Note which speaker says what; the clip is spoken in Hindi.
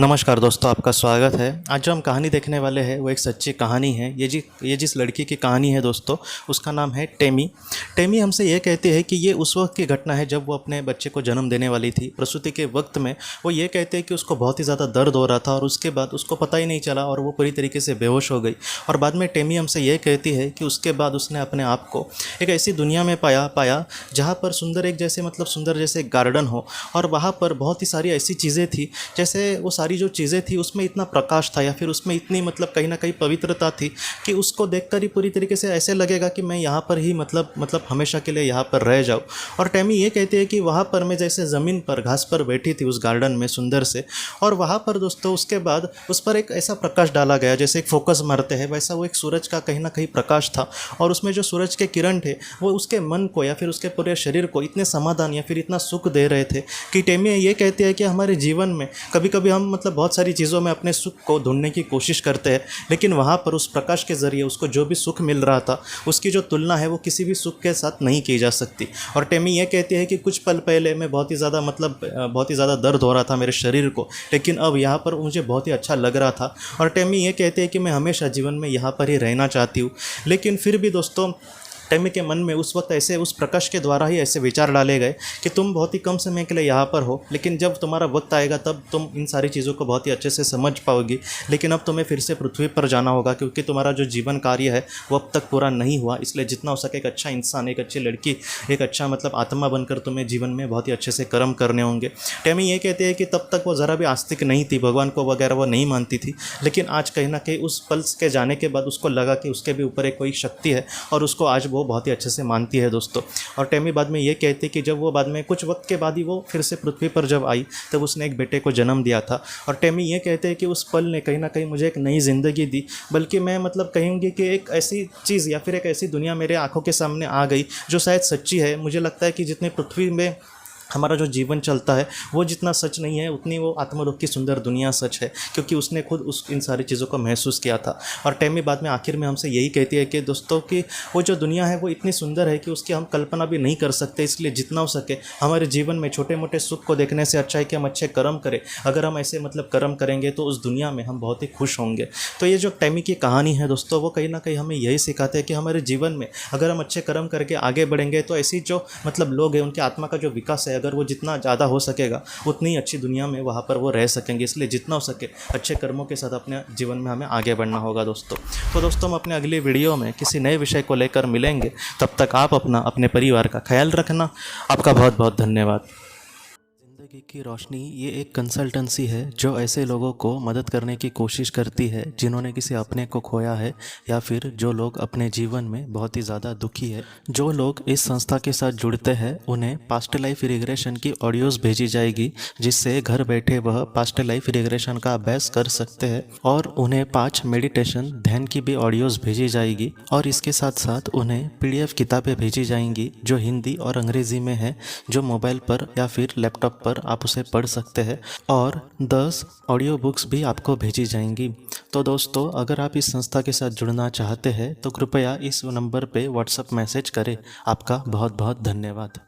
Speaker 1: नमस्कार दोस्तों, आपका स्वागत है। आज जो हम कहानी देखने वाले हैं वो एक सच्ची कहानी है। ये जिस लड़की की कहानी है दोस्तों, उसका नाम है टेमी। टेमी हमसे ये कहती है कि ये उस वक्त की घटना है जब वो अपने बच्चे को जन्म देने वाली थी। प्रसूति के वक्त में वो ये कहते हैं कि उसको बहुत ही ज़्यादा दर्द हो रहा था और उसके बाद उसको पता ही नहीं चला और वो पूरी तरीके से बेहोश हो गई। और बाद में टेमी हमसे ये कहती है कि उसके बाद उसने अपने आप को एक ऐसी दुनिया में पाया जहाँ पर सुंदर जैसे गार्डन हो, और वहाँ पर बहुत ही सारी ऐसी चीज़ें थी, जैसे वो सारी जो चीज़ें थी उसमें इतना प्रकाश था या फिर उसमें इतनी कहीं ना कहीं पवित्रता थी कि उसको देखकर ही पूरी तरीके से ऐसे लगेगा कि मैं यहाँ पर ही हमेशा के लिए यहाँ पर रह जाऊँ। और टेमी ये कहती है कि वहाँ पर मैं जैसे ज़मीन पर घास पर बैठी थी उस गार्डन में सुंदर से, और वहाँ पर दोस्तों उसके बाद उस पर एक ऐसा प्रकाश डाला गया जैसे एक फोकस मारते हैं वैसा वो एक सूरज का कहीं ना कहीं प्रकाश था। और उसमें जो सूरज के किरण थे वो उसके मन को या फिर उसके पूरे शरीर को इतने समाधान या फिर इतना सुख दे रहे थे कि टेमी ये कहती है कि हमारे जीवन में कभी कभी हम बहुत सारी चीज़ों में अपने सुख को ढूंढने की कोशिश करते हैं, लेकिन वहाँ पर उस प्रकाश के ज़रिए उसको जो भी सुख मिल रहा था उसकी जो तुलना है वो किसी भी सुख के साथ नहीं की जा सकती। और टेमी ये कहती है कि कुछ पल पहले मैं बहुत ही ज़्यादा दर्द हो रहा था मेरे शरीर को, लेकिन अब यहाँ पर मुझे बहुत ही अच्छा लग रहा था। और टेमी ये कहती है कि मैं हमेशा जीवन में यहाँ पर ही रहना चाहती हूँ। लेकिन फिर भी दोस्तों टेमी के मन में उस वक्त ऐसे उस प्रकाश के द्वारा ही ऐसे विचार डाले गए कि तुम बहुत ही कम समय के लिए यहाँ पर हो, लेकिन जब तुम्हारा वक्त आएगा तब तुम इन सारी चीज़ों को बहुत ही अच्छे से समझ पाओगी। लेकिन अब तुम्हें फिर से पृथ्वी पर जाना होगा क्योंकि तुम्हारा जो जीवन कार्य है वो अब तक पूरा नहीं हुआ। इसलिए जितना हो सके एक अच्छा इंसान, एक अच्छी लड़की, एक अच्छा आत्मा बनकर तुम्हें जीवन में बहुत ही अच्छे से कर्म करने होंगे। टेमी ये कहते हैं कि तब तक वो ज़रा भी आस्तिक नहीं थी, भगवान को वगैरह वो नहीं मानती थी, लेकिन आज कहीं ना कहीं उस पल के जाने के बाद उसको लगा कि उसके भी ऊपर एक कोई शक्ति है और उसको आज वो बहुत ही अच्छे से मानती है दोस्तों। और टेमी बाद में ये कहती है कि जब वो बाद में कुछ वक्त के बाद ही वो फिर से पृथ्वी पर जब आई तब उसने एक बेटे को जन्म दिया था। और टेमी ये कहते हैं कि उस पल ने कहीं ना कहीं मुझे एक नई ज़िंदगी दी, बल्कि मैं कहूँगी कि एक ऐसी चीज़ या फिर एक ऐसी दुनिया मेरे आंखों के सामने आ गई जो शायद सच्ची है। मुझे लगता है कि जितनी पृथ्वी में हमारा जो जीवन चलता है वो जितना सच नहीं है उतनी वो आत्मलोक की सुंदर दुनिया सच है, क्योंकि उसने खुद इन सारी चीज़ों को महसूस किया था। और टेमी बाद में आखिर में हमसे यही कहती है कि दोस्तों कि वो जो दुनिया है वो इतनी सुंदर है कि उसकी हम कल्पना भी नहीं कर सकते। इसलिए जितना हो सके हमारे जीवन में छोटे मोटे सुख को देखने से अच्छा है कि हम अच्छे कर्म करें। अगर हम ऐसे कर्म करेंगे तो उस दुनिया में हम बहुत ही खुश होंगे। तो ये जो टेमी की कहानी है दोस्तों वो कहीं ना कहीं हमें यही सिखाते हैं कि हमारे जीवन में अगर हम अच्छे कर्म करके आगे बढ़ेंगे तो ऐसी जो लोग हैं उनके आत्मा का जो विकास है अगर वो जितना ज़्यादा हो सकेगा उतनी ही अच्छी दुनिया में वहाँ पर वो रह सकेंगे। इसलिए जितना हो सके अच्छे कर्मों के साथ अपने जीवन में हमें आगे बढ़ना होगा दोस्तों। तो दोस्तों हम अपने अगली वीडियो में किसी नए विषय को लेकर मिलेंगे। तब तक आप अपने परिवार का ख्याल रखना। आपका बहुत बहुत धन्यवाद। ज़िंदगी की रोशनी ये एक कंसल्टेंसी है जो ऐसे लोगों को मदद करने की कोशिश करती है जिन्होंने किसी अपने को खोया है या फिर जो लोग अपने जीवन में बहुत ही ज़्यादा दुखी है। जो लोग इस संस्था के साथ जुड़ते हैं उन्हें पास्ट लाइफ रिग्रेशन की ऑडियोज़ भेजी जाएगी, जिससे घर बैठे वह पास्ट लाइफ रिग्रेशन का अभ्यास कर सकते हैं। और उन्हें 5 मेडिटेशन ध्यान की भी ऑडियोज़ भेजी जाएगी। और इसके साथ साथ उन्हें PDF किताबें भेजी जाएंगी जो हिंदी और अंग्रेज़ी में है, जो मोबाइल पर या फिर लैपटॉप पर आप उसे पढ़ सकते हैं। और 10 ऑडियो बुक्स भी आपको भेजी जाएंगी। तो दोस्तों अगर आप इस संस्था के साथ जुड़ना चाहते हैं तो कृपया इस नंबर पे व्हाट्सएप मैसेज करें। आपका बहुत बहुत धन्यवाद।